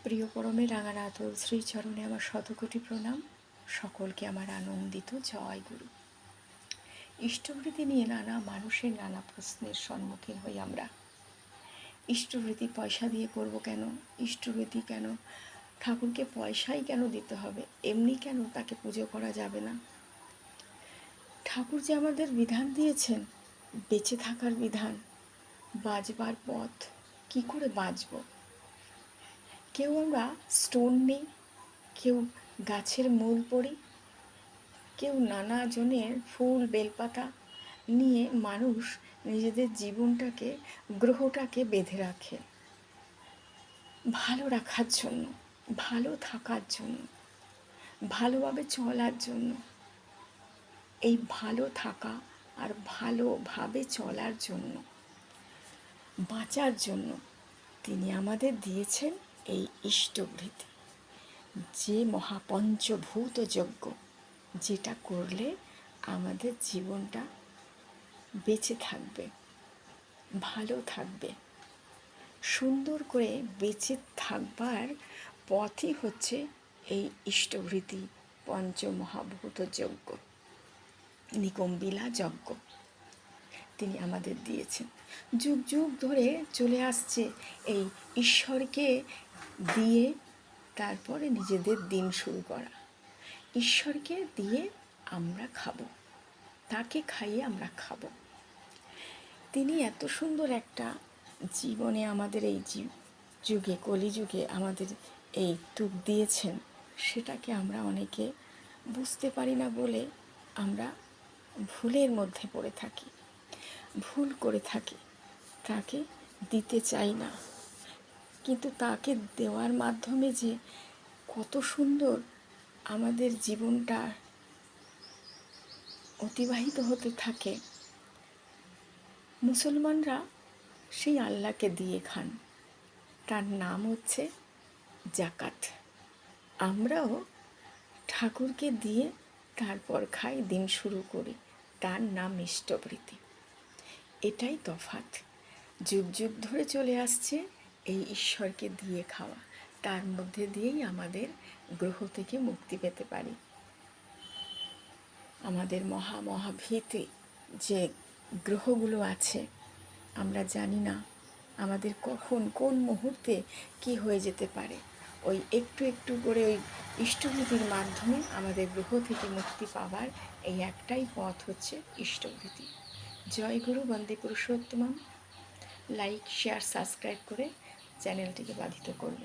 প্রিয় পরমে রাঙানাথ শ্রীচরণে আমার শতকোটি প্রণাম। সকলকে আমার আনন্দিত জয় গুরু। ইষ্টবৃত্তি নিয়ে নানা মানুষের নানা প্রশ্নের সম্মুখীন হই আমরা। ইষ্টবৃত্তি পয়সা দিয়ে করব কেন? ইষ্টবৃত্তি কেন? ঠাকুরকে পয়সাই কেন দিতে হবে? এমনি কেন তাকে পুজো করা যাবে না? ঠাকুর যে আমাদের বিধান দিয়েছেন, বেঁচে থাকার বিধান, বাঁচবার পথ, কি করে বাঁচব? কেউ আমরা স্টোন নেই, কেউ গাছের মূল পড়ি, কেউ নানা জনের ফুল বেলপাতা নিয়ে মানুষ নিজেদের জীবনটাকে, গ্রহটাকে বেঁধে রাখে ভালো রাখার জন্য, ভালো থাকার জন্য, ভালোভাবে চলার জন্য। এই ভালো থাকা আর ভালোভাবে চলার জন্য, বাঁচার জন্য তিনি আমাদের দিয়েছেন এই ইষ্টবৃত্তি, যে মহাপঞ্চভূত যজ্ঞ, যেটা করলে আমাদের জীবনটা বেঁচে থাকবে, ভালো থাকবে। সুন্দর করে বেঁচে থাকবার পথই হচ্ছে এই ইষ্টবৃত্তি পঞ্চমহাভূত যজ্ঞ, নিকম্বিলা যজ্ঞ তিনি আমাদের দিয়েছেন। যুগ যুগ ধরে চলে আসছে এই ঈশ্বরকে দিয়ে তারপরে নিজেদের দিন শুরু করা। ঈশ্বরকে দিয়ে আমরা খাবো, তাকে খাইয়ে আমরা খাবো। তিনি এত সুন্দর একটা জীবনে আমাদের এই যুগে, কলিযুগে আমাদের এই টুক দিয়েছেন, সেটাকে আমরা অনেকে বুঝতে পারি না বলে আমরা ভুলের মধ্যে পড়ে থাকি, ভুল করে থাকি, তাকে দিতে চাই না। কিন্তু তাকে দেওয়ার মাধ্যমে যে কত সুন্দর আমাদের জীবনটা অতিবাহিত হতে থাকে। মুসলমানরা সেই আল্লাহকে দিয়ে খান, তার নাম হচ্ছে জাকাত। আমরাও ঠাকুরকে দিয়ে তারপর খাই, দিন শুরু করি, তার নাম ইষ্টবৃত্তি। এটাই তফাৎ। যুগ যুগ ধরে চলে আসছে এই ঈশ্বরকে দিয়ে খাওয়া, তার মধ্যে দিয়েই আমাদের গ্রহ থেকে মুক্তি পেতে পারি। আমাদের মহাভীতে যে গ্রহগুলো আছে, আমরা জানি না আমাদের কখন কোন মুহূর্তে কি হয়ে যেতে পারে। ওই একটু একটু করে ওই ইষ্টবৃত্তির মাধ্যমে আমাদের গ্রহ থেকে মুক্তি পাওয়ার এই একটাই পথ হচ্ছে ইষ্টবৃত্তি। জয় গুরু, বন্দে পুরুষোত্তমম। লাইক, শেয়ার, সাবস্ক্রাইব করে চ্যানেলটিকে বাধিত করবেন।